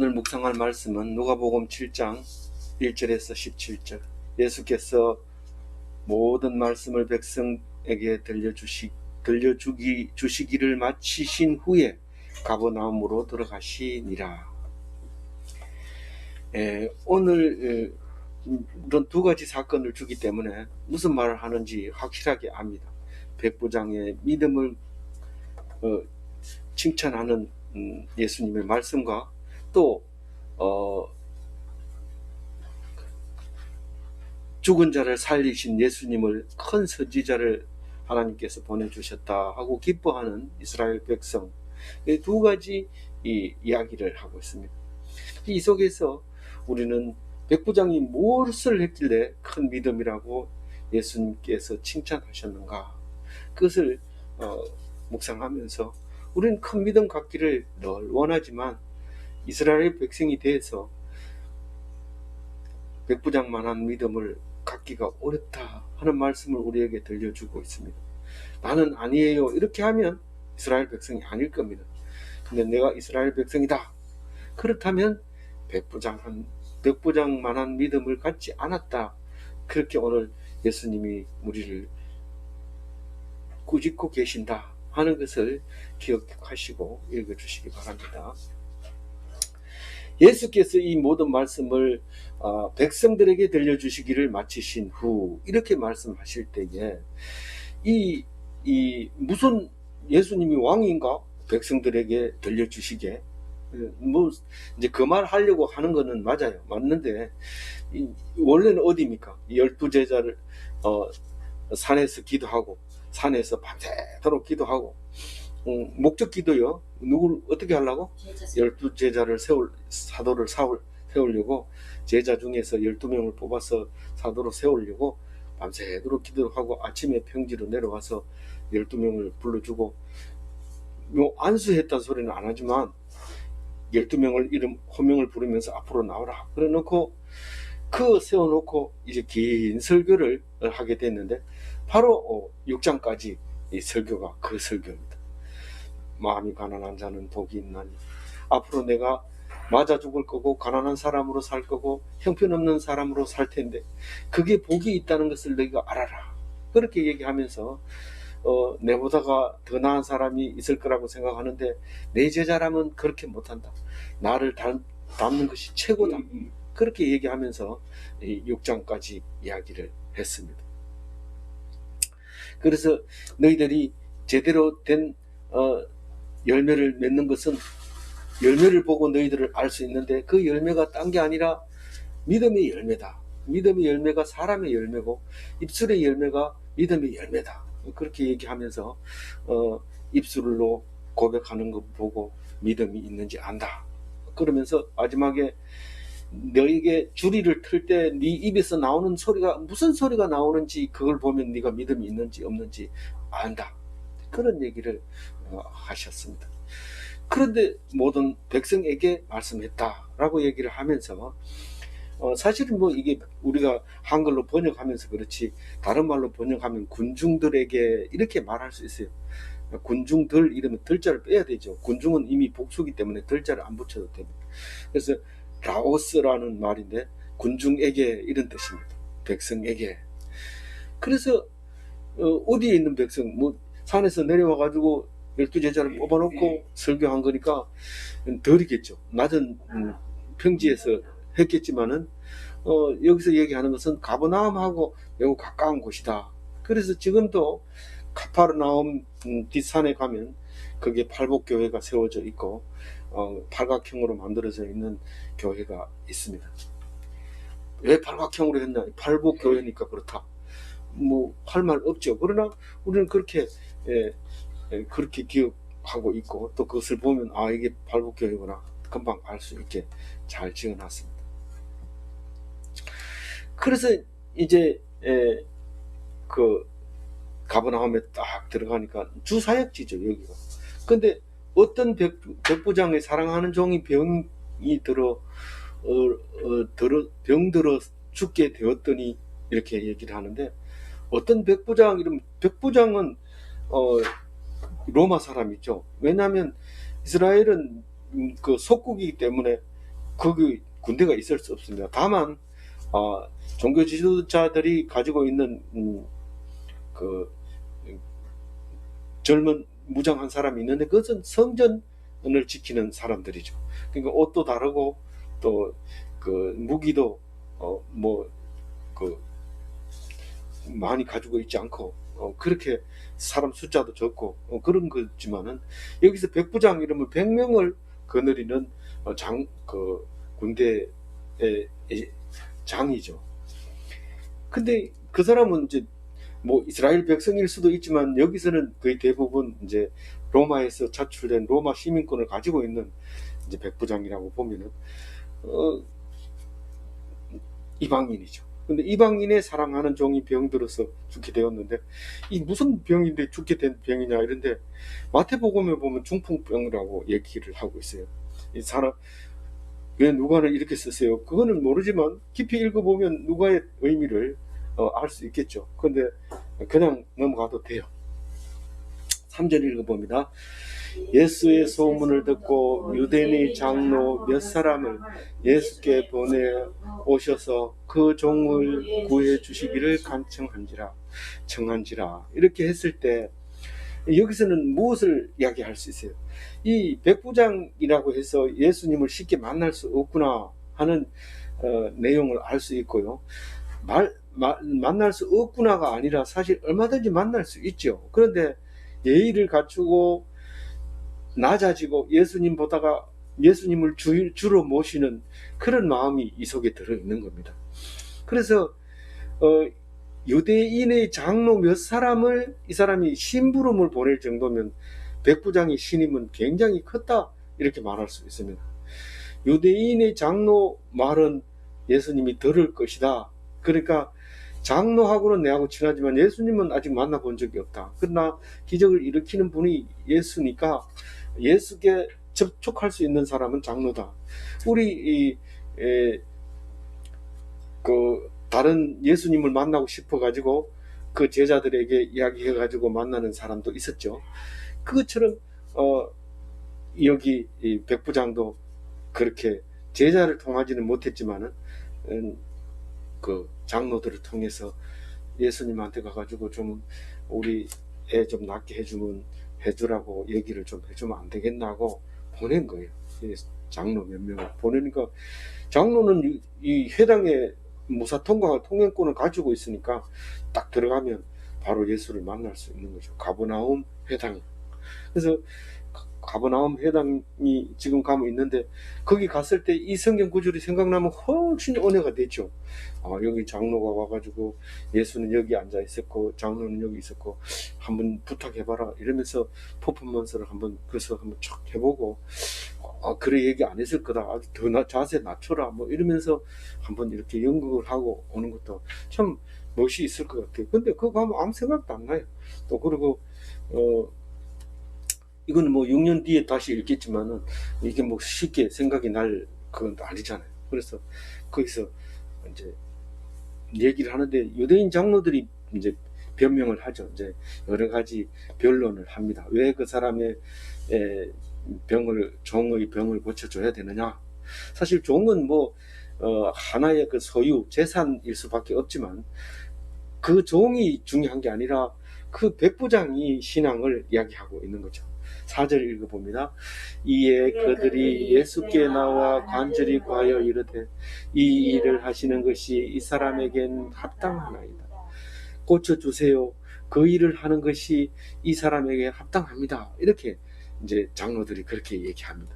오늘 묵상할 말씀은 누가복음 7장 1절에서 17절. 예수께서 모든 말씀을 백성에게 들려주시기를 마치신 후에 가버나움으로 들어가시니라. 오늘 이런 두 가지 사건을 주기 때문에 무슨 말을 하는지 확실하게 압니다. 백부장의 믿음을 칭찬하는 예수님의 말씀과 또 죽은 자를 살리신 예수님을 큰 선지자를 하나님께서 보내주셨다 하고 기뻐하는 이스라엘 백성, 이 두 가지 이야기를 하고 있습니다. 이 속에서 우리는 백부장이 무엇을 했길래 큰 믿음이라고 예수님께서 칭찬하셨는가, 그것을 묵상하면서 우리는 큰 믿음 갖기를 늘 원하지만 이스라엘 백성이 돼서 백부장만한 믿음을 갖기가 어렵다 하는 말씀을 우리에게 들려주고 있습니다. 나는 아니에요 이렇게 하면 이스라엘 백성이 아닐 겁니다. 근데 내가 이스라엘 백성이다, 그렇다면 백부장만한 믿음을 갖지 않았다, 그렇게 오늘 예수님이 우리를 꾸짖고 계신다 하는 것을 기억하시고 읽어주시기 바랍니다. 예수께서 이 모든 말씀을 백성들에게 들려주시기를 마치신 후 이렇게 말씀하실 때에 무슨 예수님이 왕인가 백성들에게 들려주시게, 뭐 이제 그 말 하려고 하는 거는 맞는데 원래는 어디입니까? 12제자를 산에서 기도하고 산에서 밤새도록 기도하고 목적 기도요. 누구를 어떻게 하려고? 12제자를 사도를 세우려고, 제자 중에서 12명을 뽑아서 사도로 세우려고 밤새도록 기도하고 아침에 평지로 내려와서 12명을 불러주고, 뭐 안수했다는 소리는 안 하지만 12명을 이름 호명을 부르면서 앞으로 나오라 그래 놓고 세워놓고 이제 긴 설교를 하게 됐는데, 바로 6장까지 이 설교가 그 설교입니다. 마음이 가난한 자는 복이 있나니, 앞으로 내가 맞아 죽을 거고 가난한 사람으로 살 거고 형편없는 사람으로 살 텐데 그게 복이 있다는 것을 너희가 알아라, 그렇게 얘기하면서 내보다가 더 나은 사람이 있을 거라고 생각하는데 내 제자라면 그렇게 못한다, 나를 닮는 것이 최고다, 그렇게 얘기하면서 6장까지 이야기를 했습니다. 그래서 너희들이 제대로 된 열매를 맺는 것은 열매를 보고 너희들을 알 수 있는데, 그 열매가 딴 게 아니라 믿음의 열매다. 믿음의 열매가 사람의 열매고 입술의 열매가 믿음의 열매다, 그렇게 얘기하면서 입술로 고백하는 것 보고 믿음이 있는지 안다, 그러면서 마지막에 너에게 주리를 틀 때 네 입에서 나오는 소리가 무슨 소리가 나오는지 그걸 보면 네가 믿음이 있는지 없는지 안다, 그런 얘기를 하셨습니다. 그런데 모든 백성에게 말씀했다라고 얘기를 하면서 사실은 뭐 이게 우리가 한글로 번역하면서 그렇지 다른 말로 번역하면 군중들에게 이렇게 말할 수 있어요. 군중들 이러면 들자를 빼야 되죠. 군중은 이미 복수기 때문에 들자를 안 붙여도 됩니다. 그래서 라오스라는 말인데 군중에게 이런 뜻입니다. 백성에게. 그래서 어디에 있는 백성, 뭐 산에서 내려와 가지고 12제자를 뽑아놓고 설교한 거니까 덜이겠죠. 낮은 평지에서 했겠지만은 여기서 얘기하는 것은 가버나움하고 매우 가까운 곳이다. 그래서 지금도 카파르나움 뒷산에 가면 거기에 팔복교회가 세워져 있고 팔각형으로 만들어져 있는 교회가 있습니다. 왜 팔각형으로 했나? 팔복교회니까 그렇다. 뭐 할 말 없죠. 그러나 우리는 그렇게 기억하고 있고 또 그것을 보면 이게 팔복교회구나 금방 알 수 있게 잘 지어놨습니다. 그래서 이제 그 가버나움에 딱 들어가니까 주사역지죠 여기가. 근데 어떤 백부장의 사랑하는 종이 병이 들어 병들어 죽게 되었더니 이렇게 얘기를 하는데, 어떤 백부장 이러면 백부장은 로마 사람이죠. 왜냐하면 이스라엘은 그 속국이기 때문에 거기 군대가 있을 수 없습니다. 다만 종교 지도자들이 가지고 있는 그 젊은 무장한 사람이 있는데 그것은 성전을 지키는 사람들이죠. 그러니까 옷도 다르고 또 그 무기도 많이 가지고 있지 않고 그렇게 사람 숫자도 적고 그런 거지만은 여기서 백부장 이러면 100명을 거느리는 군대의 장이죠. 근데 그 사람은 이제 뭐 이스라엘 백성일 수도 있지만 여기서는 거의 대부분 이제 로마에서 차출된 로마 시민권을 가지고 있는 이제 백부장이라고 보면은 이방인이죠. 근데 이방인의 사랑하는 종이 병들어서 죽게 되었는데 이 무슨 병인데 죽게 된 병이냐 이런데 마태복음에 보면 중풍병이라고 얘기를 하고 있어요. 이 사람 왜 누가는 이렇게 쓰세요? 그거는 모르지만 깊이 읽어보면 누가의 의미를 알 수 있겠죠. 근데 그냥 넘어가도 돼요. 3절 읽어봅니다. 예수의 소문을 듣고 유대인의 장로 몇 사람을 예수께 보내 오셔서 그 종을 구해 주시기를 청한지라 이렇게 했을 때 여기서는 무엇을 이야기할 수 있어요? 이 백부장이라고 해서 예수님을 쉽게 만날 수 없구나 하는 내용을 알 수 있고요. 만날 수 없구나가 아니라 사실 얼마든지 만날 수 있죠. 그런데 예의를 갖추고 낮아지고 예수님 보다가 예수님을 주로 모시는 그런 마음이 이 속에 들어있는 겁니다. 그래서 유대인의 장로 몇 사람을 이 사람이 심부름을 보낼 정도면 백부장의 신임은 굉장히 컸다 이렇게 말할 수 있습니다. 유대인의 장로 말은 예수님이 들을 것이다. 그러니까 장로하고는 내하고 친하지만 예수님은 아직 만나본 적이 없다. 그러나 기적을 일으키는 분이 예수니까 예수께 접촉할 수 있는 사람은 장로다. 우리 다른 예수님을 만나고 싶어가지고 그 제자들에게 이야기해가지고 만나는 사람도 있었죠. 그것처럼 여기 이 백부장도 그렇게 제자를 통하지는 못했지만은 그 장로들을 통해서 예수님한테 가가지고 좀 우리 애 좀 낫게 해주라고 얘기를 좀 해주면 안 되겠나 하고 보낸 거예요. 장로 몇 명을 보내니까 장로는 이 회당의 무사통과 통행권을 가지고 있으니까 딱 들어가면 바로 예수를 만날 수 있는 거죠. 가버나움 회당. 그래서 가버나움 회당이 지금 가면 있는데 거기 갔을 때 이 성경 구절이 생각나면 훨씬 은혜가 되죠. 여기 장로가 와가지고 예수는 여기 앉아 있었고 장로는 여기 있었고 한번 부탁해봐라 이러면서 퍼포먼스를 한번 그래서 한번 쫙 해보고 그래 얘기 안 했을 거다. 아주 더 자세 낮춰라 뭐 이러면서 한번 이렇게 연극을 하고 오는 것도 참 멋이 있을 것 같아요. 근데 그거 가면 아무 생각도 안 나요. 또 그리고 이거는 뭐 6년 뒤에 다시 읽겠지만은 이게 뭐 쉽게 생각이 날 그건 아니잖아요. 그래서 거기서 이제 얘기를 하는데 유대인 장로들이 이제 변명을 하죠. 이제 여러 가지 변론을 합니다. 왜 그 사람의 종의 병을 고쳐줘야 되느냐? 사실 종은 뭐 하나의 그 소유 재산일 수밖에 없지만 그 종이 중요한 게 아니라 그 백부장이 신앙을 이야기하고 있는 거죠. 4절 읽어봅니다. 이에 그들이 예수께 나와 간절히 구하여 이르되 이 일을 하시는 것이 이 사람에겐 합당하나이다. 고쳐주세요. 그 일을 하는 것이 이 사람에게 합당합니다. 이렇게 이제 장로들이 그렇게 얘기합니다.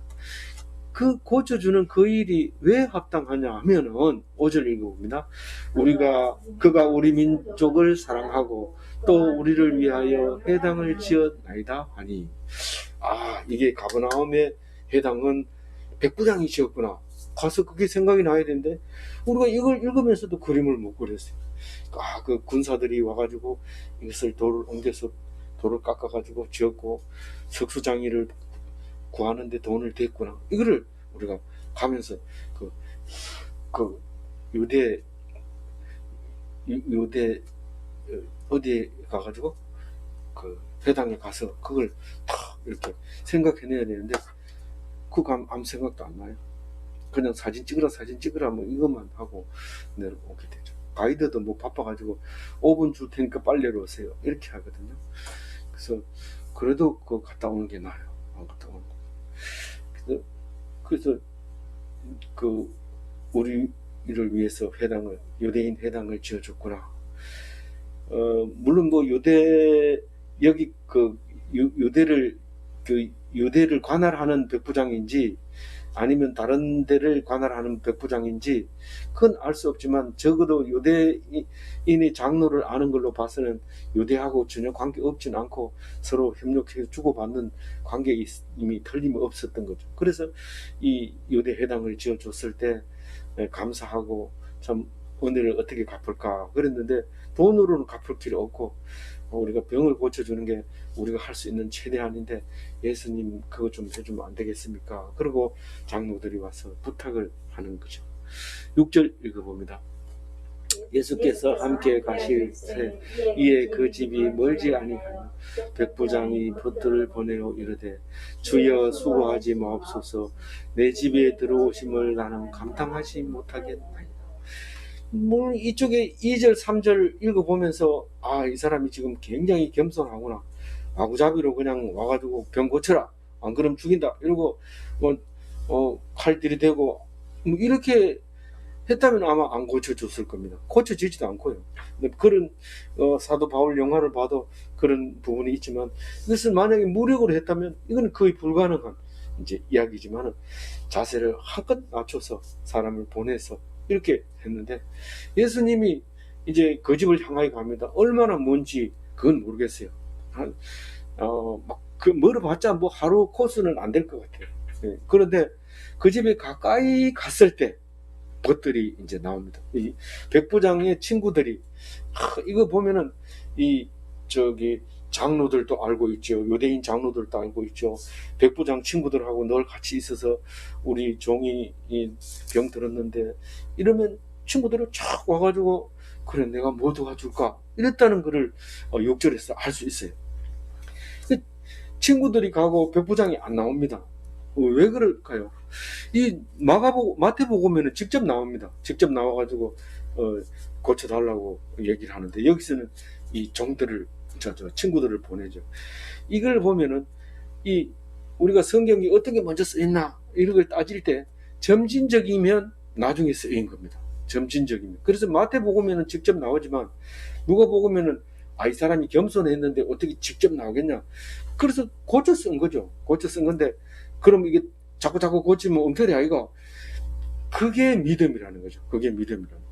그 고쳐주는 그 일이 왜 합당하냐 하면은 5절 읽어봅니다. 그가 우리 민족을 사랑하고 또 우리를 위하여 회당을 지었나이다 하니 이게 가버나움의 회당은 백부장이 지었구나. 가서 그게 생각이 나야 되는데 우리가 이걸 읽으면서도 그림을 못 그렸어요. 그 군사들이 와가지고 이것을 돌을 옮겨서 돌을 깎아가지고 지었고 석수장이를 구하는데 돈을 댔구나. 이거를 우리가 가면서 그 유대 어디에 가가지고 그 회당에 가서 그걸 다 이렇게 생각해내야 되는데 그거 아무 생각도 안 나요. 그냥 사진 찍으라 뭐 이것만 하고 내려오게 되죠. 가이드도 뭐 바빠가지고 5분 줄 테니까 빨리 내려오세요 이렇게 하거든요. 그래서 그래도 그거 갔다 오는 게 나아요. 안 갔다 오는 거. 그래서 그 우리를 위해서 유대인 회당을 지어줬구나. 물론 뭐 여기 유대를 관할하는 백부장인지 아니면 다른 데를 관할하는 백부장인지 그건 알 수 없지만 적어도 유대인의 장로를 아는 걸로 봐서는 유대하고 전혀 관계 없진 않고 서로 협력해서 주고받는 관계임이 틀림없었던 거죠. 그래서 이 유대 회당을 지어줬을 때 감사하고 참 은혜를 어떻게 갚을까 그랬는데 돈으로는 갚을 길 없고 우리가 병을 고쳐주는 게 우리가 할 수 있는 최대한인데 예수님 그거 좀 해주면 안 되겠습니까? 그리고 장로들이 와서 부탁을 하는 거죠. 6절 읽어봅니다. 예수께서 함께 가실새 이에 그 집이 멀지 아니하여 백부장이 벗들을 보내어 이르되 주여 수고하지 마옵소서 내 집에 들어오심을 나는 감당하지 못하겠나이다. 물론 이쪽에 2절 3절 읽어보면서 이 사람이 지금 굉장히 겸손하구나. 아구잡이로 그냥 와가지고 병 고쳐라 안 그러면 죽인다 이러고 칼 들이대고 뭐 이렇게 했다면 아마 안 고쳐줬을 겁니다. 고쳐지지도 않고요. 그런 사도 바울 영화를 봐도 그런 부분이 있지만 이것을 만약에 무력으로 했다면 이건 거의 불가능한 이제 이야기지만 자세를 한껏 낮춰서 사람을 보내서 이렇게 했는데 예수님이 이제 그 집을 향하여 갑니다. 얼마나 먼지 그건 모르겠어요. 멀어봤자 뭐 하루 코스는 안 될 것 같아요. 그런데 그 집에 가까이 갔을 때 것들이 이제 나옵니다. 이 백부장의 친구들이 이거 보면은 장로들도 알고 있죠. 유대인 장로들도 알고 있죠. 백부장 친구들하고 늘 같이 있어서 우리 종이 병 들었는데 이러면 친구들은 쫙 와가지고 그래 내가 뭐 도와줄까 이랬다는 것을 6절에서 알 수 있어요. 친구들이 가고 백부장이 안 나옵니다. 왜 그럴까요? 이 마태복음에는 직접 나옵니다. 직접 나와가지고 고쳐달라고 얘기를 하는데 여기서는 이 종들을 친구들을 보내죠. 이걸 보면은 우리가 성경이 어떻게 먼저 쓰였나 이런 걸 따질 때 점진적이면 나중에 쓰인 겁니다. 점진적이면. 그래서 마태복음에는 직접 나오지만 누가복음에는 이 사람이 겸손했는데 어떻게 직접 나오겠냐. 그래서 고쳐 쓴 거죠. 고쳐 쓴 건데 그럼 이게 자꾸 고치면 엉터리 아이가. 그게 믿음이라는 거죠. 그게 믿음이라는 거죠.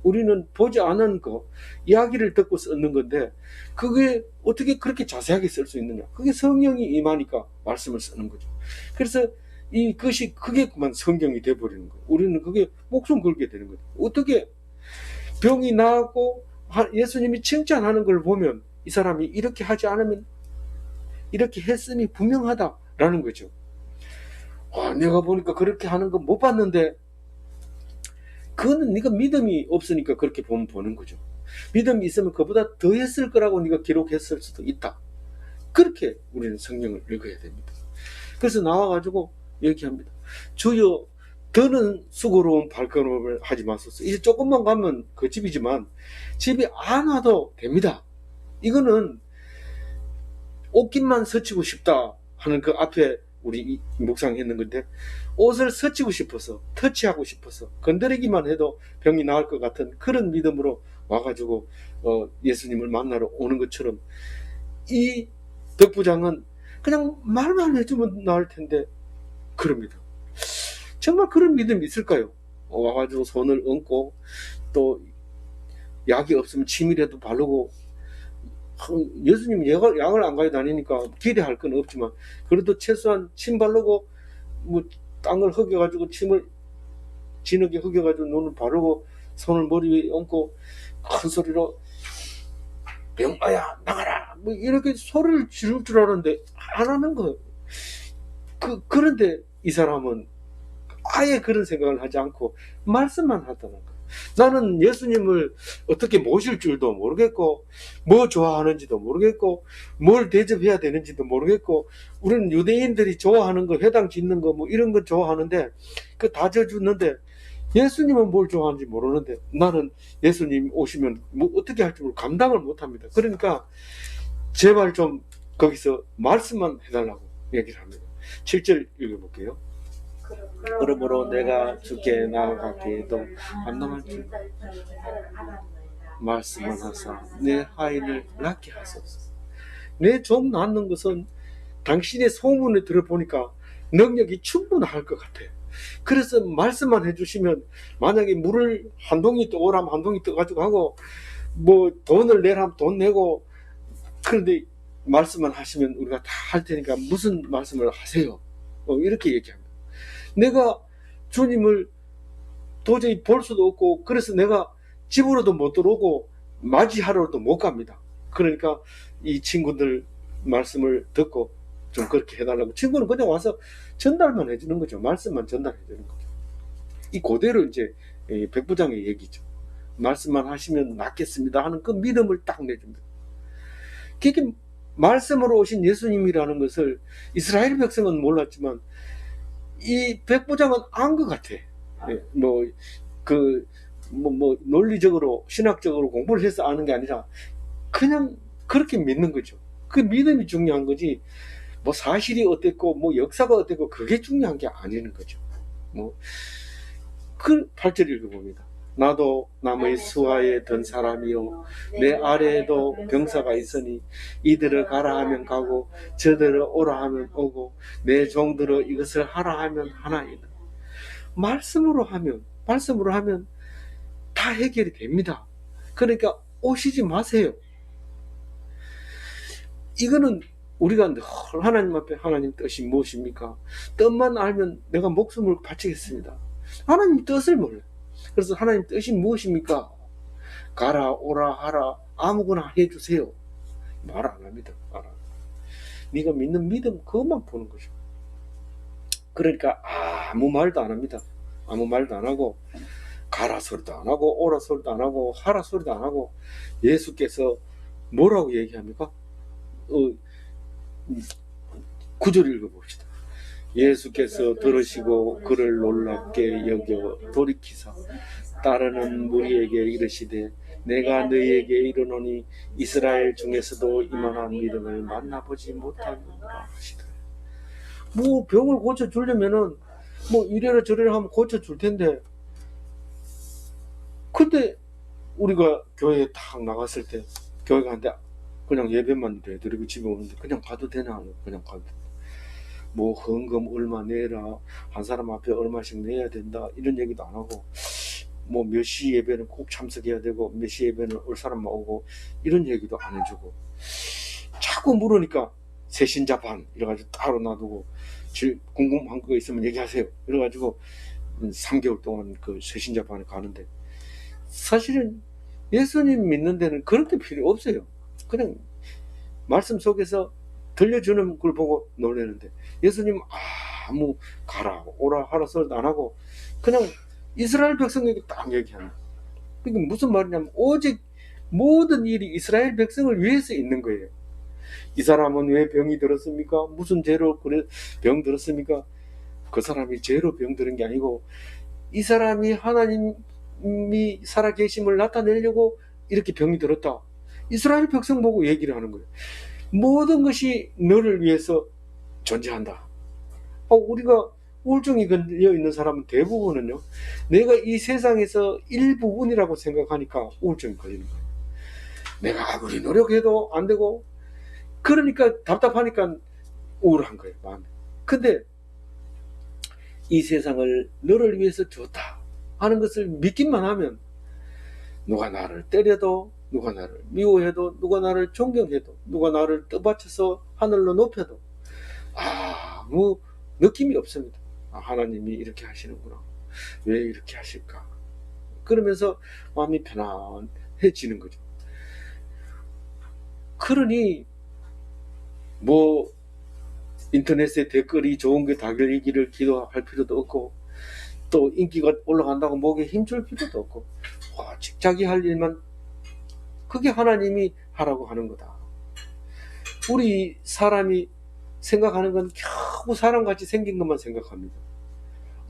우리는 보지 않은 거 이야기를 듣고 쓰는 건데 그게 어떻게 그렇게 자세하게 쓸 수 있느냐. 그게 성령이 임하니까 말씀을 쓰는 거죠. 그래서 그게 그만 성경이 돼버리는 거예요. 우리는 그게 목숨 걸게 되는 거죠. 어떻게 병이 나았고 예수님이 칭찬하는 걸 보면 이 사람이 이렇게 하지 않으면 이렇게 했음이 분명하다라는 거죠. 내가 보니까 그렇게 하는 거 못 봤는데 그거는 네가 믿음이 없으니까 그렇게 보는 거죠. 믿음이 있으면 그보다 더 했을 거라고 네가 기록했을 수도 있다. 그렇게 우리는 성경을 읽어야 됩니다. 그래서 나와가지고 얘기합니다. 주여 더는 수고로운 발걸음을 하지 마소서. 이제 조금만 가면 그 집이지만 집에 안 와도 됩니다. 이거는 옷깃만 스치고 싶다 하는 그 앞에 우리 묵상했는 건데 옷을 스치고 싶어서 터치하고 싶어서 건드리기만 해도 병이 나을 것 같은 그런 믿음으로 와가지고 예수님을 만나러 오는 것처럼 이 백부장은 그냥 말만 해주면 나을 텐데 그럽니다. 정말 그런 믿음이 있을까요? 와가지고 손을 얹고 또 약이 없으면 침이라도 바르고 예수님 약을 안 가지고 다니니까 기대할 건 없지만 그래도 최소한 침 바르고 뭐 땅을 흑여가지고 침을 진하게 흑여가지고 눈을 바르고 손을 머리 위에 얹고 큰 소리로 병아야 나가라 뭐 이렇게 소리를 지를 줄 아는데 안 하는 거예요. 그런데 이 사람은 아예 그런 생각을 하지 않고 말씀만 하다는 거예요. 나는 예수님을 어떻게 모실 줄도 모르겠고, 뭐 좋아하는지도 모르겠고, 뭘 대접해야 되는지도 모르겠고, 우리는 유대인들이 좋아하는 거, 회당 짓는 거, 뭐 이런 거 좋아하는데, 그 다 져주는데, 예수님은 뭘 좋아하는지 모르는데, 나는 예수님 오시면 뭐 어떻게 할지 모르고 감당을 못 합니다. 그러니까, 제발 좀 거기서 말씀만 해달라고 얘기를 합니다. 7절 읽어볼게요. 그러므로 내가 주께 나아가기에도 안남할 줄 말씀을 하사 내 하인을 낫게 하소서. 내 좀 낫는 것은 당신의 소문을 들어보니까 능력이 충분할 것 같아요. 그래서 말씀만 해주시면, 만약에 물을 한 동이 떠오라면 한 동이 떠가지고 하고, 뭐 돈을 내라면 돈 내고, 그런데 말씀만 하시면 우리가 다 할 테니까 무슨 말씀을 하세요? 이렇게 얘기합니다. 내가 주님을 도저히 볼 수도 없고, 그래서 내가 집으로도 못 들어오고 맞이하러도 못 갑니다. 그러니까 이 친구들 말씀을 듣고 좀 그렇게 해달라고. 친구는 그냥 와서 전달만 해주는 거죠. 말씀만 전달해 주는 거죠. 이 그대로 이제 백부장의 얘기죠. 말씀만 하시면 낫겠습니다 하는 그 믿음을 딱 내줍니다. 그게 말씀으로 오신 예수님이라는 것을 이스라엘 백성은 몰랐지만 이 백부장은 안 것 같아. 논리적으로 신학적으로 공부를 해서 아는 게 아니라 그냥 그렇게 믿는 거죠. 그 믿음이 중요한 거지, 뭐 사실이 어땠고 뭐 역사가 어땠고 그게 중요한 게 아니는 거죠. 그 8절 읽어봅니다. 나도 남의 수하에 든 사람이요 내 아래에도 병사가 있으니 이들을 가라 하면 가고 저들을 오라 하면 오고 내 종들을 이것을 하라 하면 하나이다. 말씀으로 하면 다 해결이 됩니다. 그러니까 오시지 마세요. 이거는 우리가 하나님 앞에 하나님 뜻이 무엇입니까? 뜻만 알면 내가 목숨을 바치겠습니다. 하나님 뜻을 몰라요. 그래서 하나님 뜻이 무엇입니까? 가라 오라 하라 아무거나 해주세요. 말 안 합니다. 네가 믿는 믿음 그것만 보는 거죠. 그러니까 아무 말도 안 합니다. 아무 말도 안 하고 가라 소리도 안 하고 오라 소리도 안 하고 하라 소리도 안 하고. 예수께서 뭐라고 얘기합니까? 9절 읽어봅시다. 예수께서 들으시고 그를 놀랍게 여겨 돌이키사 따르는 무리에게 이르시되 내가 너희에게 이르노니 이스라엘 중에서도 이만한 믿음을 만나보지 못하는가 하시더라. 뭐 병을 고쳐주려면은 뭐 이래라 저래라 하면 고쳐줄 텐데, 근데 우리가 교회에 딱 나갔을 때 교회 가는데 그냥 예배만 해드리고 집에 오는데 그냥 가도 되나? 그냥 가도 되나? 뭐 헌금 얼마 내라, 한 사람 앞에 얼마씩 내야 된다, 이런 얘기도 안 하고, 뭐 몇 시 예배는 꼭 참석해야 되고 몇 시 예배는 올 사람만 오고, 이런 얘기도 안 해주고, 자꾸 물으니까 새신자반 이래가지고 따로 놔두고, 궁금한 거 있으면 얘기하세요 이래가지고 3개월 동안 그 새신자반에 가는데, 사실은 예수님 믿는 데는 그런 게 필요 없어요. 그냥 말씀 속에서 들려주는 걸 보고 놀라는데, 예수님 아무 가라 오라 하라 소리도 안 하고 그냥 이스라엘 백성에게 딱 얘기하는. 그게 무슨 말이냐면 오직 모든 일이 이스라엘 백성을 위해서 있는 거예요. 이 사람은 왜 병이 들었습니까? 무슨 죄로 그래 병 들었습니까? 그 사람이 죄로 병 들은 게 아니고 이 사람이 하나님이 살아계심을 나타내려고 이렇게 병이 들었다. 이스라엘 백성 보고 얘기를 하는 거예요. 모든 것이 너를 위해서 존재한다. 우리가 우울증이 걸려 있는 사람은 대부분은요, 내가 이 세상에서 일부분이라고 생각하니까 우울증이 걸리는 거예요. 내가 아무리 노력해도 안 되고, 그러니까 답답하니까 우울한 거예요, 마음에. 근데 이 세상을 너를 위해서 줬다 하는 것을 믿기만 하면, 누가 나를 때려도, 누가 나를 미워해도, 누가 나를 존경해도, 누가 나를 떠받쳐서 하늘로 높여도 아무 느낌이 없습니다. 하나님이 이렇게 하시는구나, 왜 이렇게 하실까, 그러면서 마음이 편안해지는 거죠. 그러니 뭐 인터넷에 댓글이 좋은 게 달리기를 기도할 필요도 없고, 또 인기가 올라간다고 목에 힘줄 필요도 없고, 자기 할 일만, 그게 하나님이 하라고 하는 거다. 우리 사람이 생각하는 건 겨우 사람같이 생긴 것만 생각합니다.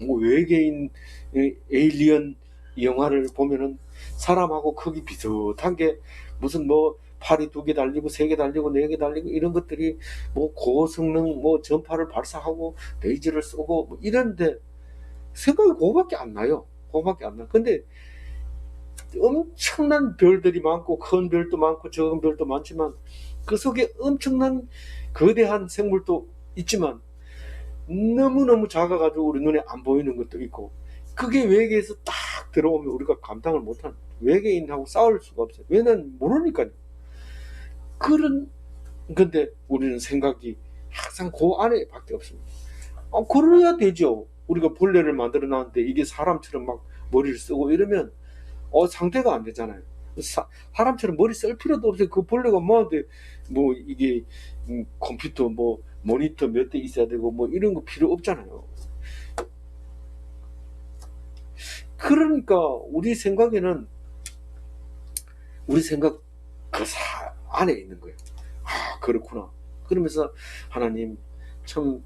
뭐 외계인, 에일리언 영화를 보면은 사람하고 크기 비슷한 게 무슨 뭐 팔이 2개 달리고 3개 달리고 4개 달리고 이런 것들이 뭐 고성능 뭐 전파를 발사하고 레이저를 쏘고 뭐 이런데 생각이 그거밖에 안 나요. 그거밖에 안 나. 근데 엄청난 별들이 많고 큰 별도 많고 적은 별도 많지만 그 속에 엄청난 거대한 생물도 있지만 너무너무 작아가지고 우리 눈에 안 보이는 것도 있고, 그게 외계에서 딱 들어오면 우리가 감당을 못하는, 외계인하고 싸울 수가 없어요. 왜냐면 모르니까요. 근데 우리는 생각이 항상 그 안에 밖에 없습니다. 그래야 되죠. 우리가 벌레를 만들어 놨는데 이게 사람처럼 막 머리를 쓰고 이러면 상태가 안 되잖아요. 사람처럼 머리 쓸 필요도 없어요. 그 벌레가 뭐한테 뭐 이게 컴퓨터 뭐 모니터 몇 대 있어야 되고 뭐 이런 거 필요 없잖아요. 그러니까 우리 생각에는 우리 생각 그 안에 있는 거예요. 그렇구나. 그러면서 하나님 참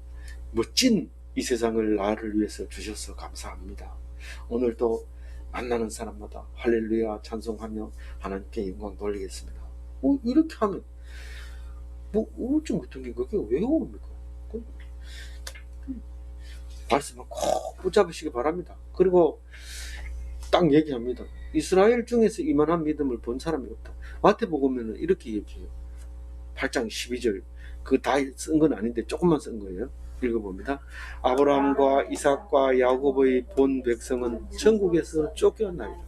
멋진 이 세상을 나를 위해서 주셔서 감사합니다. 오늘도 만나는 사람마다 할렐루야 찬송하며 하나님께 영광 돌리겠습니다. 이렇게 하면 뭐 우울증 같은 게 그게 왜 옵니까? 말씀을 꼭 붙잡으시기 바랍니다. 그리고 딱 얘기합니다. 이스라엘 중에서 이만한 믿음을 본 사람이 없다. 마태복음에는 이렇게 얘기해요. 8장 12절. 그 다 쓴 건 아닌데 조금만 쓴 거예요. 읽어봅니다. 아브라함과 이삭과 야곱의 본 백성은 천국에서 쫓겨나리라.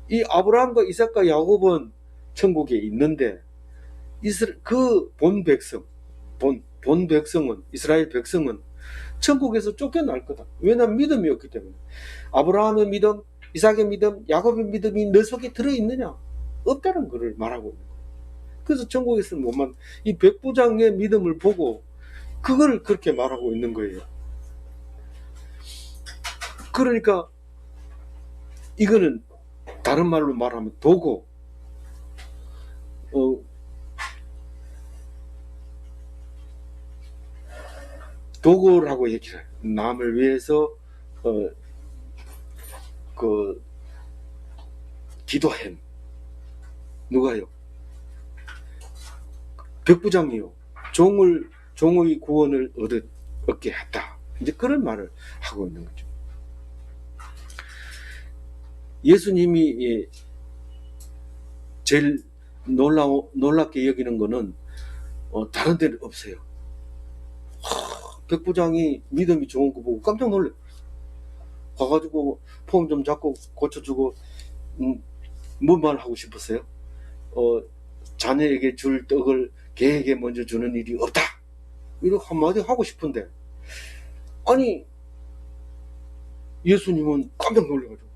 이 아브라함과 이삭과 야곱은 천국에 있는데 그 본 백성, 본 백성은, 이스라엘 백성은 천국에서 쫓겨날 거다. 왜냐하면 믿음이 없기 때문에. 아브라함의 믿음, 이삭의 믿음, 야곱의 믿음이 너 속에 들어있느냐? 없다는 것을 말하고 있는 거예요. 그래서 천국에서는 뭐만, 이 백부장의 믿음을 보고 그걸 그렇게 말하고 있는 거예요. 그러니까 이거는 다른 말로 말하면 도고, 도고라고 얘기를 해요. 남을 위해서 기도햄. 누가요? 백부장이요. 종의 구원을 얻게 했다. 이제 그런 말을 하고 있는 거죠. 예수님이 제일 놀랍게 여기는 거는 다른 데는 없어요. 백부장이 믿음이 좋은 거 보고 깜짝 놀래요. 가가지고 폼 좀 잡고 고쳐주고 뭔 말 하고 싶었어요? 자녀에게 줄 떡을 개에게 먼저 주는 일이 없다. 이렇게 한마디 하고 싶은데, 아니 예수님은 깜짝 놀래가지고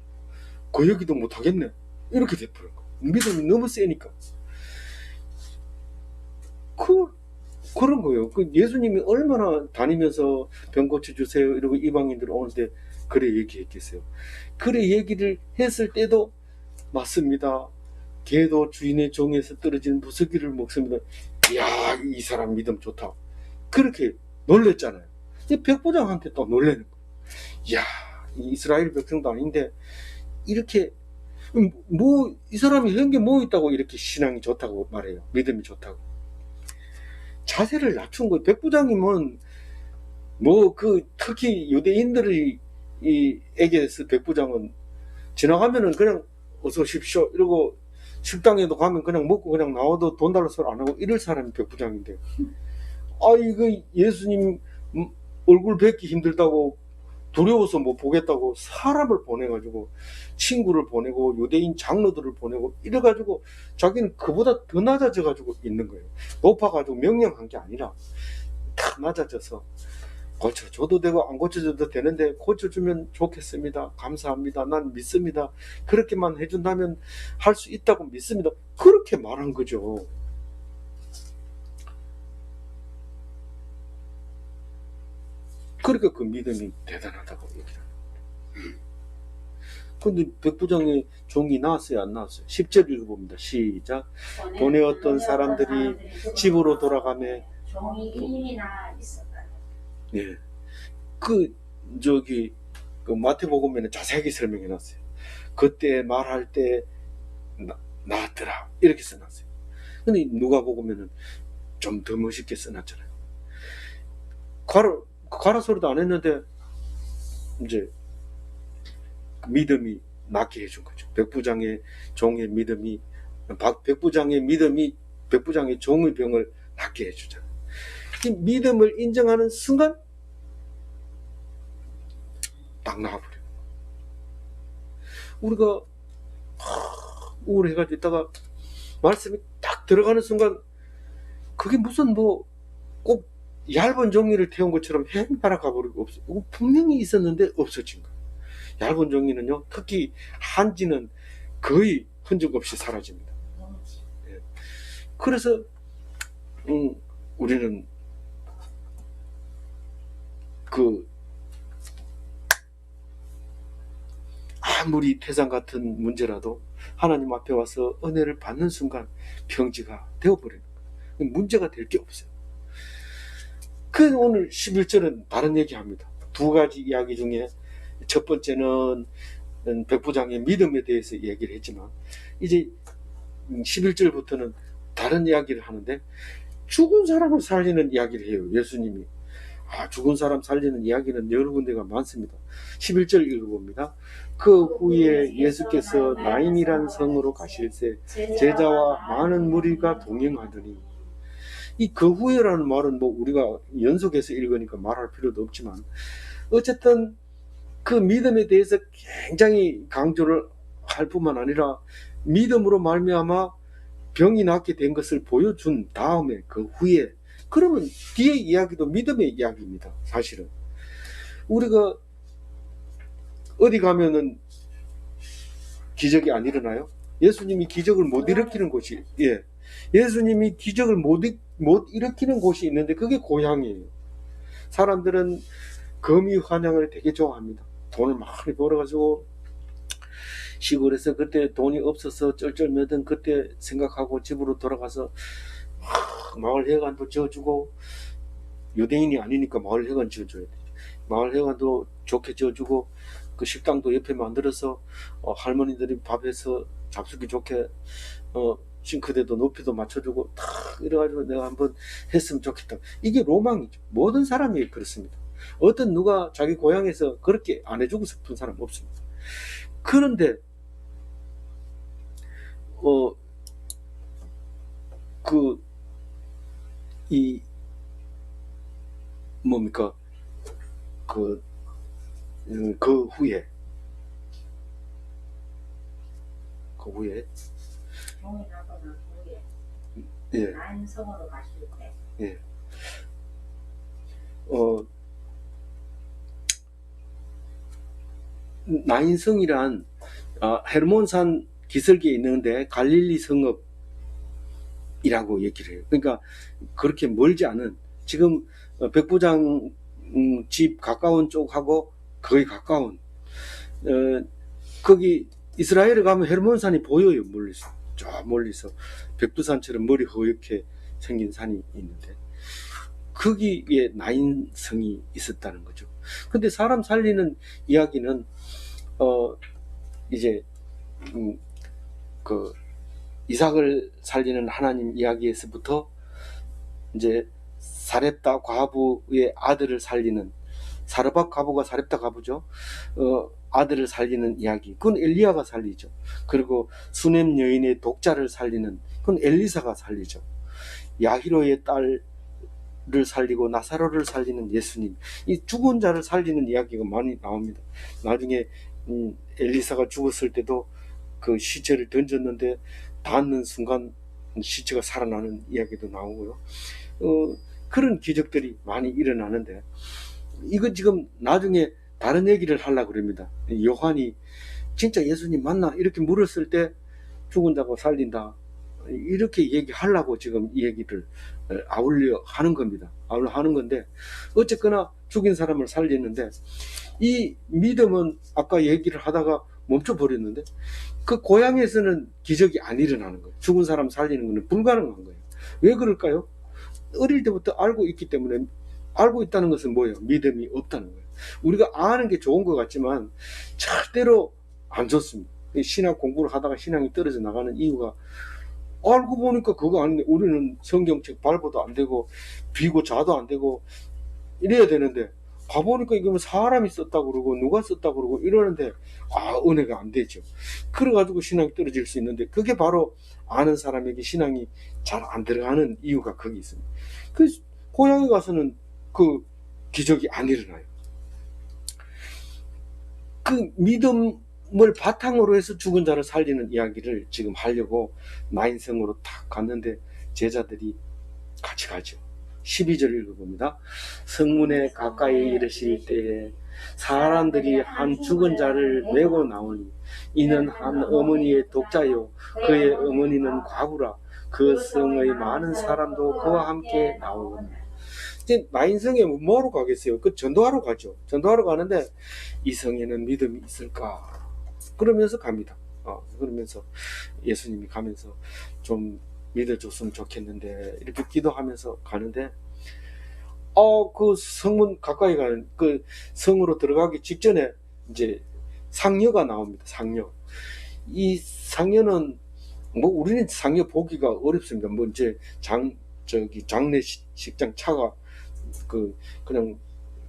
그 얘기도 못하겠네. 이렇게 돼버린 거. 믿음이 너무 세니까. 그런 거예요. 예수님이 얼마나 다니면서 병 고쳐주세요 이러고 이방인들 오는데 그래 얘기했겠어요. 그래 얘기를 했을 때도 맞습니다. 개도 주인의 종에서 떨어진 부스기를 먹습니다. 이야, 이 사람 믿음 좋다. 그렇게 놀랬잖아요. 백부장한테 또 놀래는 거예요. 이야, 이스라엘 백성도 아닌데 이렇게 이 사람이 한 게 뭐 있다고 이렇게 신앙이 좋다고 말해요. 믿음이 좋다고. 자세를 낮춘 거예요. 백부장이면 특히 유대인들이 에게서 백부장은 지나가면은 그냥 어서 오십시오 이러고, 식당에도 가면 그냥 먹고 그냥 나와도 돈 달라 소리 안 하고 이럴 사람이 백부장인데, 이거 예수님 얼굴 뵙기 힘들다고 두려워서 못 보겠다고 사람을 보내가지고, 친구를 보내고 유대인 장로들을 보내고 이래가지고 자기는 그보다 더 낮아져가지고 있는 거예요. 높아가지고 명령한 게 아니라 다 낮아져서 고쳐줘도 되고 안 고쳐줘도 되는데 고쳐주면 좋겠습니다. 감사합니다. 난 믿습니다. 그렇게만 해준다면 할 수 있다고 믿습니다. 그렇게 말한 거죠. 그러니까 그 믿음이 대단하다고 얘기해요. 근데 백부장의 종이 나왔어요, 안 나왔어요? 10절 읽어봅니다. 시작. 돈에 어떤 사람들이 집으로 돌아가며 종이 이민이나 있었다. 예. 그 마태복음에는 자세하게 설명해 놨어요. 그때 말할 때 나왔더라. 이렇게 써놨어요. 근데 누가복음에는 좀 더 멋있게 써놨잖아요. 가라 소리도 안 했는데 이제 믿음이 낫게 해준 거죠. 백부장의 종의 믿음이 백부장의 종의 병을 낫게 해주잖아요. 이 믿음을 인정하는 순간 딱 나와버려요. 우리가 우울해가지고 있다가 말씀이 딱 들어가는 순간 그게 무슨 뭐 꼭 얇은 종이를 태운 것처럼 행 날아가 버리고 없어요. 분명히 있었는데 없어진 거예요. 얇은 종이는요, 특히 한지는 거의 흔적 없이 사라집니다. 예. 그래서 우리는 아무리 태산 같은 문제라도 하나님 앞에 와서 은혜를 받는 순간 평지가 되어버리는 거예요. 문제가 될 게 없어요. 오늘 11절은 다른 얘기합니다. 두 가지 이야기 중에 첫 번째는 백부장의 믿음에 대해서 얘기를 했지만 이제 11절부터는 다른 이야기를 하는데 죽은 사람을 살리는 이야기를 해요. 예수님이. 죽은 사람 살리는 이야기는 여러 군데가 많습니다. 11절 읽어봅니다. 그 후에 예수께서 나인이란 성으로 가실새 제자와 많은 무리가 동행하더니, 이 그 후에라는 말은 뭐 우리가 연속해서 읽으니까 말할 필요도 없지만 어쨌든 그 믿음에 대해서 굉장히 강조를 할 뿐만 아니라 믿음으로 말미암아 병이 낫게 된 것을 보여준 다음에 그 후에, 그러면 뒤에 이야기도 믿음의 이야기입니다. 사실은 우리가 어디 가면은 기적이 안 일어나요? 예수님이 기적을 못 일으키는 곳이, 예수님이 기적을 못 일으키는 곳이 있는데 그게 고향이에요. 사람들은 거미 환향을 되게 좋아합니다. 돈을 많이 벌어가지고 시골에서 그때 돈이 없어서 쩔쩔매던 그때 생각하고 집으로 돌아가서 마을 회관도 지어주고, 유대인이 아니니까 마을 회관 지어줘야 돼. 마을 회관도 좋게 지어주고 그 식당도 옆에 만들어서 할머니들이 밥해서 잡수기 좋게 싱크대도 높이도 맞춰주고 탁 이래가지고 내가 한번 했으면 좋겠다. 이게 로망이죠. 모든 사람이 그렇습니다. 어떤 누가 자기 고향에서 그렇게 안 해주고 싶은 사람 없습니다. 그런데 그 후에 종이 나고 난 후에 예. 나인성으로 가실 때 예. 나인성이란 헤르몬산 기슭에 있는데 갈릴리 성읍이라고 얘기를 해요. 그러니까 그렇게 멀지 않은, 지금 백부장 집 가까운 쪽하고 거의 가까운, 거기 이스라엘에 가면 헤르몬산이 보여요. 멀리서, 저 멀리서 백두산처럼 머리 허옇게 생긴 산이 있는데 거기에 나인성이 있었다는 거죠. 근데 사람 살리는 이야기는 이제 그 이삭을 살리는 하나님 이야기에서부터 이제 사렙다 과부의 아들을 살리는, 사르밧 과부가 사렙다 과부죠. 아들을 살리는 이야기, 그건 엘리야가 살리죠. 그리고 수넴 여인의 독자를 살리는, 그건 엘리사가 살리죠. 야히로의 딸을 살리고 나사로를 살리는 예수님, 이 죽은 자를 살리는 이야기가 많이 나옵니다. 나중에 엘리사가 죽었을 때도 그 시체를 던졌는데 닿는 순간 시체가 살아나는 이야기도 나오고요. 그런 기적들이 많이 일어나는데, 이거 지금 나중에 다른 얘기를 하려고 그럽니다. 요한이 진짜 예수님 맞나? 이렇게 물었을 때 죽은 자고 살린다, 이렇게 얘기하려고 지금 이 얘기를 아울러 하는 겁니다. 아울러 하는 건데, 어쨌거나 죽인 사람을 살리는데, 이 믿음은 아까 얘기를 하다가 멈춰버렸는데 그 고향에서는 기적이 안 일어나는 거예요. 죽은 사람 살리는 것은 불가능한 거예요. 왜 그럴까요? 어릴 때부터 알고 있기 때문에. 알고 있다는 것은 뭐예요? 믿음이 없다는 거예요. 우리가 아는 게 좋은 것 같지만 절대로 안 좋습니다. 신학 공부를 하다가 신앙이 떨어져 나가는 이유가 알고 보니까 그거 아닌데 우리는 성경책 발부도 안 되고 비고 자도 안 되고 이래야 되는데 가보니까 이거 사람이 썼다고 그러고 누가 썼다고 그러고 이러는데 은혜가 안 되죠. 그래가지고 신앙이 떨어질 수 있는데 그게 바로 아는 사람에게 신앙이 잘 안 들어가는 이유가 거기 있습니다. 그 고향에 가서는 그 기적이 안 일어나요. 그 믿음을 바탕으로 해서 죽은 자를 살리는 이야기를 지금 하려고 나인성으로 탁 갔는데 제자들이 같이 가죠. 12절 읽어봅니다. 성문에 가까이 이르실 때에 사람들이 한 죽은 자를 메고 나오니 이는 한 어머니의 독자요 그의 어머니는 과부라 그 성의 많은 사람도 그와 함께 나오거든. 이제 나인성에 뭐하러 가겠어요? 그 전도하러 가죠. 전도하러 가는데 이 성에는 믿음이 있을까? 그러면서 갑니다. 그러면서 예수님이 가면서 좀 믿어줬으면 좋겠는데 이렇게 기도하면서 가는데 그 성문 가까이 가는 그 성으로 들어가기 직전에 이제 상녀가 나옵니다. 상녀. 이 상녀는 뭐 우리는 상녀 보기가 어렵습니다. 뭐 이제 장례식장 차가 그냥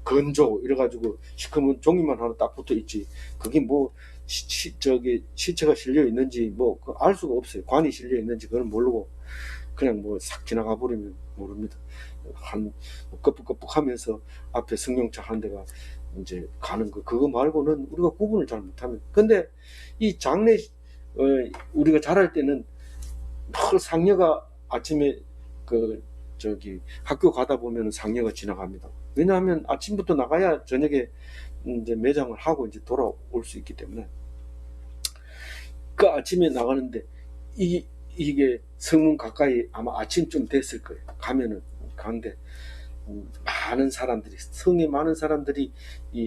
건조 이래가지고 시커먼 종이만 하나 딱 붙어 있지. 그게 뭐 시체가 실려 있는지 뭐 알 수가 없어요. 관이 실려 있는지 그건 모르고 그냥 뭐 싹 지나가 버리면 모릅니다. 한 끄북끄북하면서 앞에 승용차 한 대가 이제 가는 거 그거 말고는 우리가 구분을 잘 못하면. 근데 이 장례 우리가 잘할 때는 막 상녀가 아침에 학교 가다 보면 상녀가 지나갑니다. 왜냐하면 아침부터 나가야 저녁에 이제 매장을 하고 이제 돌아올 수 있기 때문에 그 아침에 나가는데 이게 성문 가까이 아마 아침쯤 됐을 거예요. 가면은 가는데 많은 사람들이 성에 많은 사람들이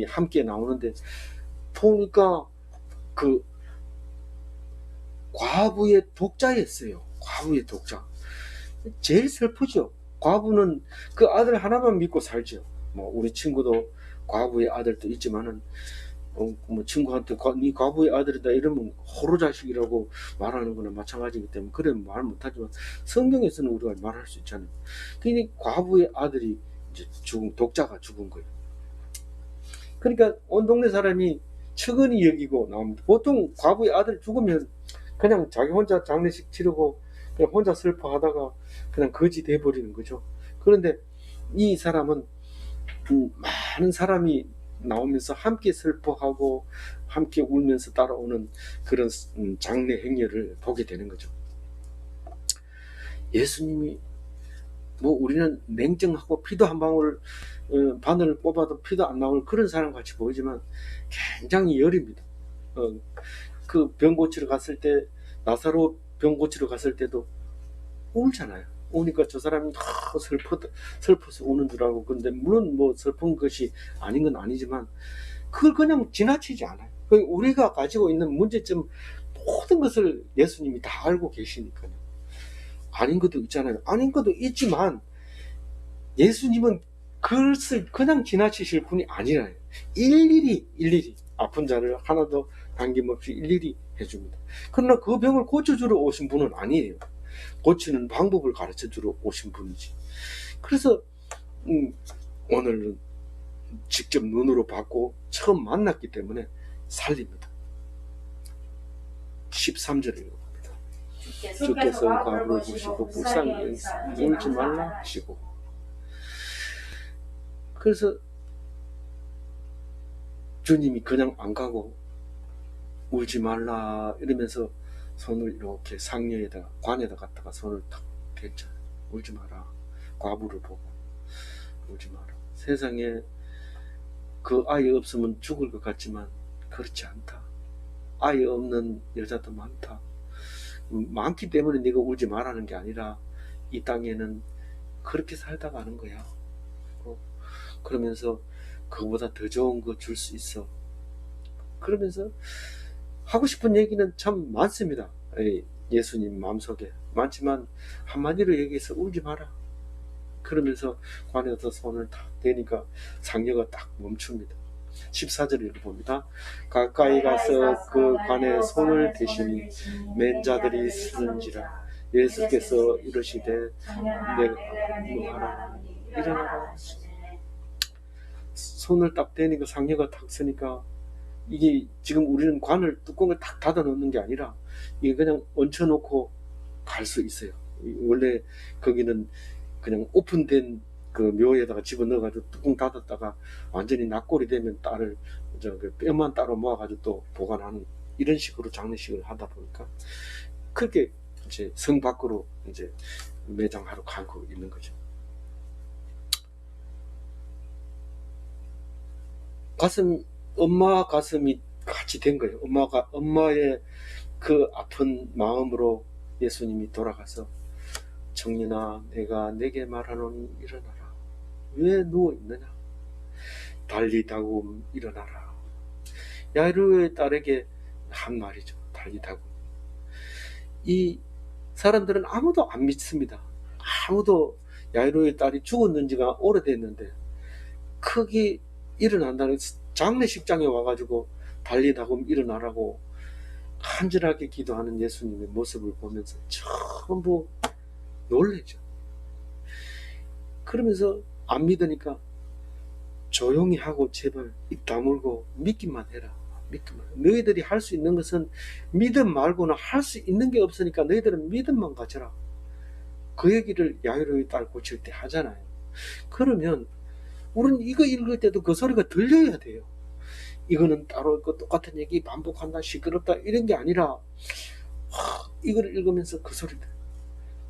함께 나오는데 보니까 그 과부의 독자였어요. 과부의 독자. 제일 슬프죠. 과부는 그 아들 하나만 믿고 살죠. 뭐 우리 친구도 과부의 아들도 있지만은 뭐 친구한테 네 과부의 아들이다 이러면 호로자식이라고 말하는 거나 마찬가지이기 때문에 그래 말 못하지만 성경에서는 우리가 말할 수 있잖아요. 그러니 과부의 아들이 이제 독자가 죽은 거예요. 그러니까 온 동네 사람이 측은히 여기고 나옵니다. 보통 과부의 아들 죽으면 그냥 자기 혼자 장례식 치르고 그냥 혼자 슬퍼하다가 그냥 거지 돼버리는 거죠. 그런데 이 사람은 많은 사람이 나오면서 함께 슬퍼하고 함께 울면서 따라오는 그런 장례 행렬을 보게 되는 거죠. 예수님이 뭐 우리는 냉정하고 피도 한 방울 바늘을 뽑아도 피도 안 나올 그런 사람 같이 보이지만 굉장히 여립니다. 그 병 고치러 갔을 때 나사로 병 고치러 갔을 때도 울잖아요. 우니까 저 사람이 슬퍼서 우는 줄 알고. 근데 물론 뭐 슬픈 것이 아닌 건 아니지만 그걸 그냥 지나치지 않아요. 우리가 가지고 있는 문제점 모든 것을 예수님이 다 알고 계시니까요. 아닌 것도 있잖아요. 아닌 것도 있지만 예수님은 그것을 그냥 지나치실 분이 아니라요. 일일이 아픈 자를 하나도 남김없이 일일이 해줍니다. 그러나 그 병을 고쳐주러 오신 분은 아니에요. 고치는 방법을 가르쳐주러 오신 분이지. 그래서 오늘은 직접 눈으로 봤고 처음 만났기 때문에 살립니다. 13절을 읽어봅니다. 주께서 과부를 보시고 불쌍히 여기사 울지 말라 하시고. 그래서 주님이 그냥 안 가고 울지 말라 이러면서 손을 이렇게 상녀에다가 관에다 갖다가 손을 탁 댔죠. 울지 마라. 과부를 보고 울지 마라. 세상에 그 아이 없으면 죽을 것 같지만 그렇지 않다. 아이 없는 여자도 많다. 많기 때문에 네가 울지 말라는 게 아니라 이 땅에는 그렇게 살다 가는 거야. 그러면서 그거보다 더 좋은 거 줄 수 있어. 그러면서 하고 싶은 얘기는 참 많습니다. 예수님 마음속에 많지만 한마디로 얘기해서 울지 마라. 그러면서 관에서 손을 딱 대니까 상녀가 딱 멈춥니다. 14절 읽어봅니다. 가까이 가서 그 관에 손을 대시니 맨 자들이 쓰는지라. 예수께서 이르시되 내가 뭐하라 일어나라. 손을 딱 대니까 상녀가 딱 서니까, 이게 지금 우리는 관을 뚜껑을 딱 닫아 놓는 게 아니라 이게 그냥 얹혀 놓고 갈 수 있어요. 원래 거기는 그냥 오픈된 그 묘에다가 집어넣어가지고 뚜껑 닫았다가 완전히 낙골이 되면 딸을 그 뼈만 따로 모아가지고 또 보관하는 이런 식으로 장례식을 하다 보니까 그렇게 이제 성 밖으로 이제 매장하러 가고 있는 거죠. 엄마 가슴이 같이 된 거예요. 엄마의 그 아픈 마음으로 예수님이 돌아가서 청년아 내가 내게 말하노니 일어나라. 왜 누워있느냐? 달리다굼 일어나라. 야이로의 딸에게 한 말이죠. 달리다굼. 이 사람들은 아무도 안 믿습니다. 아무도 야이로의 딸이 죽었는지가 오래됐는데 크게 일어난다는, 장례식장에 와가지고 달리다굼 일어나라고 간절하게 기도하는 예수님의 모습을 보면서 전부 놀래죠. 그러면서 안 믿으니까 조용히 하고 제발 입 다물고 믿기만 해라. 믿기만. 너희들이 할 수 있는 것은 믿음 말고는 할 수 있는 게 없으니까 너희들은 믿음만 가져라. 그 얘기를 야이로의 딸 고칠 때 하잖아요. 그러면 우리는 이거 읽을 때도 그 소리가 들려야 돼요. 이거는 따로 있고 똑같은 얘기 반복한다, 시끄럽다 이런 게 아니라 이걸 읽으면서 그 소리들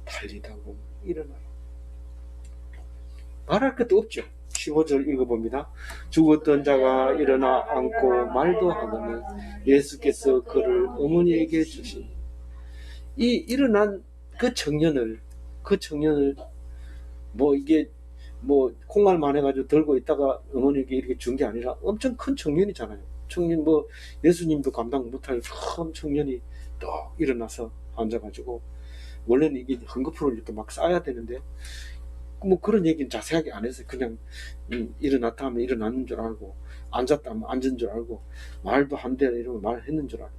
달리다고 일어나라. 말할 것도 없죠. 15절 읽어봅니다. 죽었던 자가 일어나 앉고 말도 하거늘 예수께서 그를 어머니에게 주시니. 이 일어난 그 청년을 뭐 이게 뭐 콩알만 해가지고 들고 있다가 어머니에게 이렇게 준 게 아니라 엄청 큰 청년이잖아요. 청년 뭐 예수님도 감당 못할 큰 청년이 또 일어나서 앉아가지고, 원래는 이게 헝겊으로 이렇게 막 쌓아야 되는데 뭐 그런 얘기는 자세하게 안 했어요. 그냥 일어났다 하면 일어났는 줄 알고, 앉았다 하면 앉은 줄 알고, 말도 한대 이러면 말했는 줄 알고.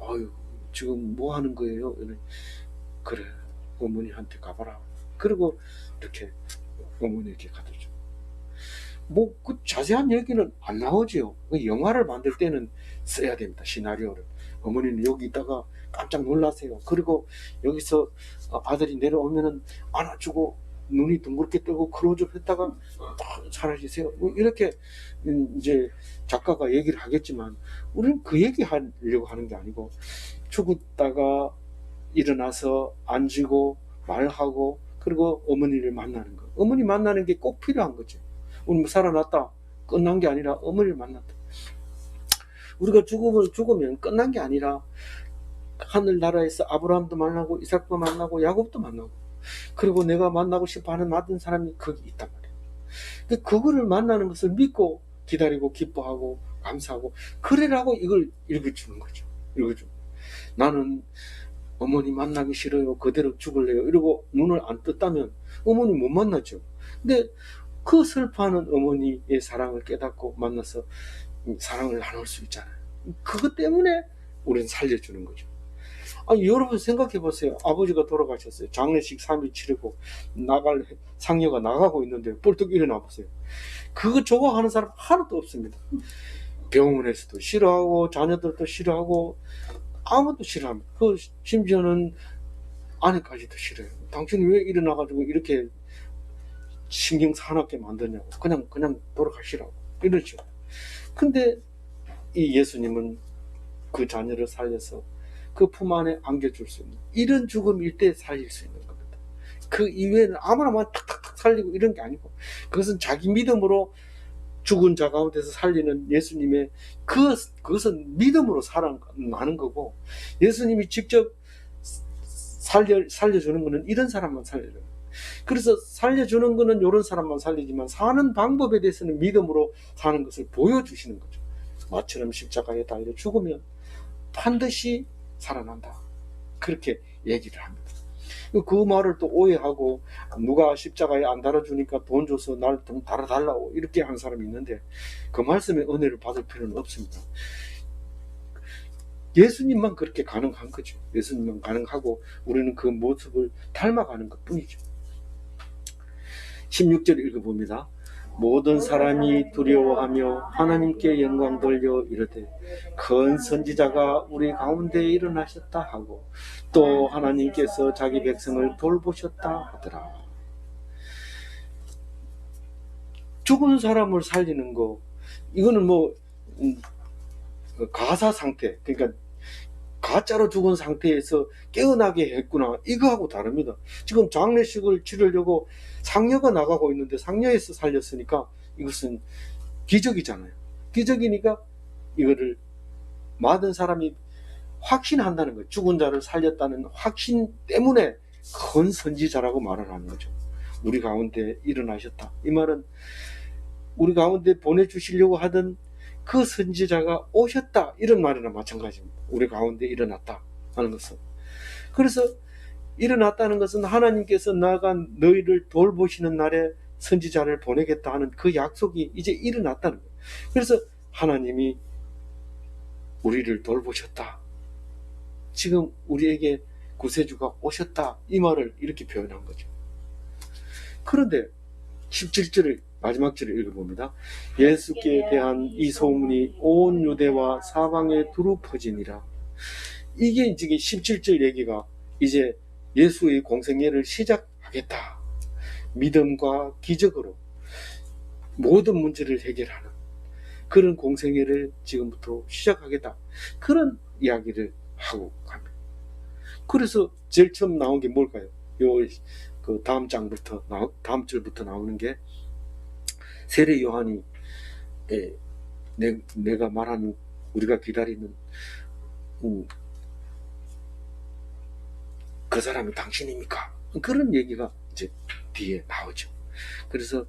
아유 지금 뭐 하는 거예요? 그래 어머니한테 가봐라. 그리고 이렇게 어머니에게 가르쳐. 뭐 그 자세한 얘기는 안 나오지요. 영화를 만들 때는 써야 됩니다. 시나리오를. 어머니는 여기 있다가 깜짝 놀라세요. 그리고 여기서 아들이 내려오면은 안아주고 눈이 둥그렇게 뜨고 클로즈업 했다가 사라지세요. 뭐 이렇게 이제 작가가 얘기를 하겠지만 우리는 그 얘기 하려고 하는 게 아니고, 죽었다가 일어나서 앉고 말하고 그리고 어머니를 만나는 거. 어머니 만나는 게 꼭 필요한 거죠. 우리 뭐 살아났다 끝난 게 아니라 어머니를 만났다. 우리가 죽으면 끝난 게 아니라 하늘나라에서 아브라함도 만나고 이삭도 만나고 야곱도 만나고, 그리고 내가 만나고 싶어하는 모든 사람이 거기 있단 말이에요. 그거를 만나는 것을 믿고 기다리고 기뻐하고 감사하고 그래라고 이걸 읽어주는 거죠. 읽어주는. 나는 어머니 만나기 싫어요, 그대로 죽을래요 이러고 눈을 안 떴다면 어머니 못 만나죠. 근데 그 슬퍼하는 어머니의 사랑을 깨닫고 만나서 사랑을 나눌 수 있잖아요. 그것 때문에 우리는 살려주는 거죠. 아니 여러분 생각해 보세요. 아버지가 돌아가셨어요. 장례식 3일 치르고 나갈 상녀가 나가고 있는데 뻘떡 일어나 보세요. 그거 좋아하는 사람 하나도 없습니다. 병원에서도 싫어하고 자녀들도 싫어하고 아무도 싫어합니다. 그 심지어는 아내까지도 싫어요. 당신이 왜 일어나가지고 이렇게 신경 사납게 만드냐고, 그냥 돌아가시라고 이러죠. 근데 이 예수님은 그 자녀를 살려서 그 품 안에 안겨줄 수 있는 이런 죽음일 때 살릴 수 있는 겁니다. 그 이외에는 아무나 탁탁탁 살리고 이런 게 아니고, 그것은 자기 믿음으로 죽은 자 가운데서 살리는 예수님의 그것은 믿음으로 살아나는 거고, 예수님이 직접 살려주는 거는 이런 사람만 살려줘요. 그래서 살려주는 거는 이런 사람만 살리지만 사는 방법에 대해서는 믿음으로 사는 것을 보여주시는 거죠. 마처럼 십자가에 달려 죽으면 반드시 살아난다. 그렇게 얘기를 합니다. 그 말을 또 오해하고 누가 십자가에 안 달아주니까 돈 줘서 날 좀 달아달라고 이렇게 하는 사람이 있는데 그 말씀에 은혜를 받을 필요는 없습니다. 예수님만 그렇게 가능한 거죠. 예수님만 가능하고 우리는 그 모습을 닮아가는 것 뿐이죠. 16절 읽어봅니다. 모든 사람이 두려워하며 하나님께 영광 돌려 이르되 큰 선지자가 우리 가운데 일어나셨다 하고 또 하나님께서 자기 백성을 돌보셨다 하더라. 죽은 사람을 살리는 거 이거는 뭐 가사 상태, 그러니까 가짜로 죽은 상태에서 깨어나게 했구나, 이거하고 다릅니다. 지금 장례식을 치르려고 상녀가 나가고 있는데 상녀에서 살렸으니까 이것은 기적이잖아요. 기적이니까 이거를 맞은 사람이 확신한다는 거예요. 죽은 자를 살렸다는 확신 때문에 큰 선지자라고 말을 하는 거죠. 우리 가운데 일어나셨다. 이 말은 우리 가운데 보내주시려고 하던 그 선지자가 오셨다, 이런 말이나 마찬가지입니다. 우리 가운데 일어났다 하는 것은. 그래서 일어났다는 것은 하나님께서 나간 너희를 돌보시는 날에 선지자를 보내겠다 하는 그 약속이 이제 일어났다는 거예요. 그래서 하나님이 우리를 돌보셨다, 지금 우리에게 구세주가 오셨다, 이 말을 이렇게 표현한 거죠. 그런데 17절을 마지막 절을 읽어봅니다. 예수께 대한 이 소문이 온 유대와 사방에 두루 퍼지니라. 이게 지금 17절 얘기가 이제 예수의 공생애를 시작하겠다. 믿음과 기적으로 모든 문제를 해결하는 그런 공생애를 지금부터 시작하겠다. 그런 이야기를 하고 갑니다. 그래서 제일 처음 나온 게 뭘까요? 그 다음 절부터 나오는 게 세례 요한이 내가 말하는 우리가 기다리는 그 사람이 당신입니까? 그런 얘기가 이제 뒤에 나오죠. 그래서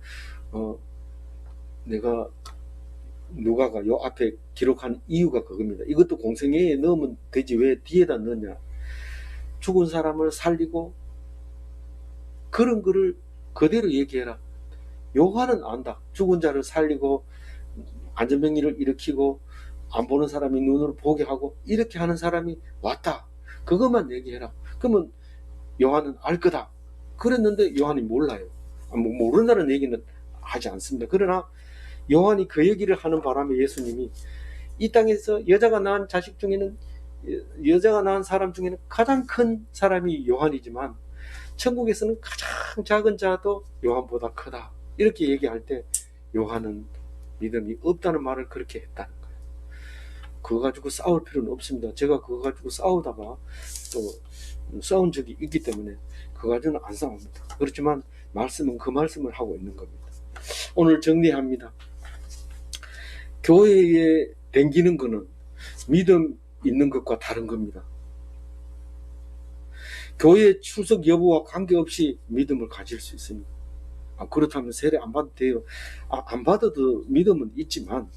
내가 누가가 요 앞에 기록한 이유가 그겁니다. 이것도 공생애에 넣으면 되지 왜 뒤에다 넣냐? 죽은 사람을 살리고 그런 거를 그대로 얘기해라. 요한은 안다. 죽은 자를 살리고 안전병리를 일으키고 안 보는 사람이 눈으로 보게 하고 이렇게 하는 사람이 왔다. 그것만 얘기해라. 그러면 요한은 알 거다. 그랬는데 요한이 몰라요. 모른다는 얘기는 하지 않습니다. 그러나 요한이 그 얘기를 하는 바람에 예수님이 이 땅에서 여자가 낳은 사람 중에는 가장 큰 사람이 요한이지만 천국에서는 가장 작은 자도 요한보다 크다, 이렇게 얘기할 때 요한은 믿음이 없다는 말을 그렇게 했다는 거예요. 그거 가지고 싸울 필요는 없습니다. 제가 그거 가지고 싸우다가 또 싸운 적이 있기 때문에 그거 가지고는 안 싸웁니다. 그렇지만 말씀은 그 말씀을 하고 있는 겁니다. 오늘 정리합니다. 교회에 댕기는 거는 믿음 있는 것과 다른 겁니다. 교회 출석 여부와 관계없이 믿음을 가질 수 있습니다. 그렇다면 세례 안 받아도 돼요? 안 받아도 믿음은 있지만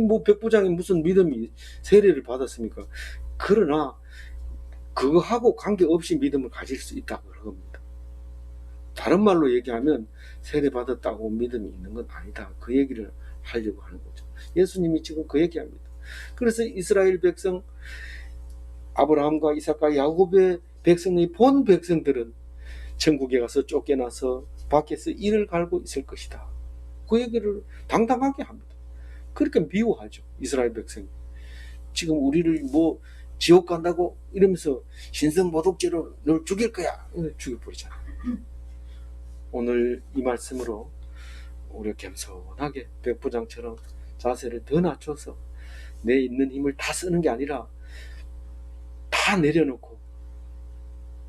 뭐 백부장이 무슨 믿음이 세례를 받았습니까? 그러나 그거하고 관계없이 믿음을 가질 수 있다고 그런 겁니다. 다른 말로 얘기하면 세례 받았다고 믿음이 있는 건 아니다, 그 얘기를 하려고 하는 거죠. 예수님이 지금 그 얘기합니다. 그래서 이스라엘 백성, 아브라함과 이삭과 야곱의 백성의 본 백성들은 천국에 가서 쫓겨나서 밖에서 이를 갈고 있을 것이다, 그 얘기를 당당하게 합니다. 그렇게 미워하죠. 이스라엘 백성이 지금 우리를 뭐 지옥 간다고 이러면서 신성모독죄로 널 죽일 거야, 죽여버리잖아. 오늘 이 말씀으로 우리가 겸손하게 백부장처럼 자세를 더 낮춰서 내 있는 힘을 다 쓰는 게 아니라 다 내려놓고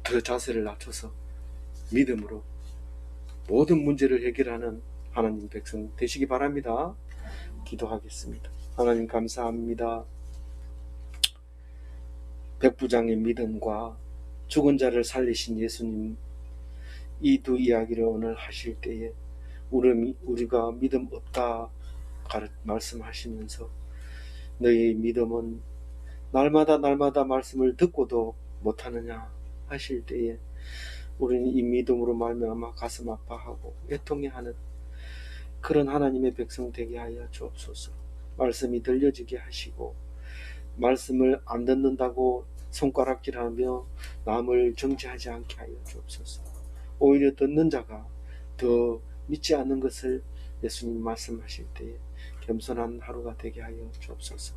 더 자세를 낮춰서 믿음으로 모든 문제를 해결하는 하나님 백성 되시기 바랍니다. 기도하겠습니다. 하나님 감사합니다. 백부장의 믿음과 죽은 자를 살리신 예수님, 이 두 이야기를 오늘 하실 때에 우리가 믿음 없다 말씀하시면서 너의 믿음은 날마다 말씀을 듣고도 못하느냐 하실 때에 우리는 이 믿음으로 말미암아 가슴 아파하고 애통해하는 그런 하나님의 백성 되게 하여 주옵소서. 말씀이 들려지게 하시고 말씀을 안 듣는다고 손가락질하며 남을 정죄하지 않게 하여 주옵소서. 오히려 듣는 자가 더 믿지 않는 것을 예수님 말씀하실 때에 겸손한 하루가 되게 하여 주옵소서.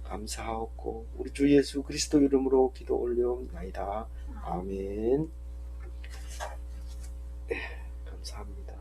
감사하옵고 우리 주 예수 그리스도 이름으로 기도 올려옵나이다. 아멘. 감사합니다.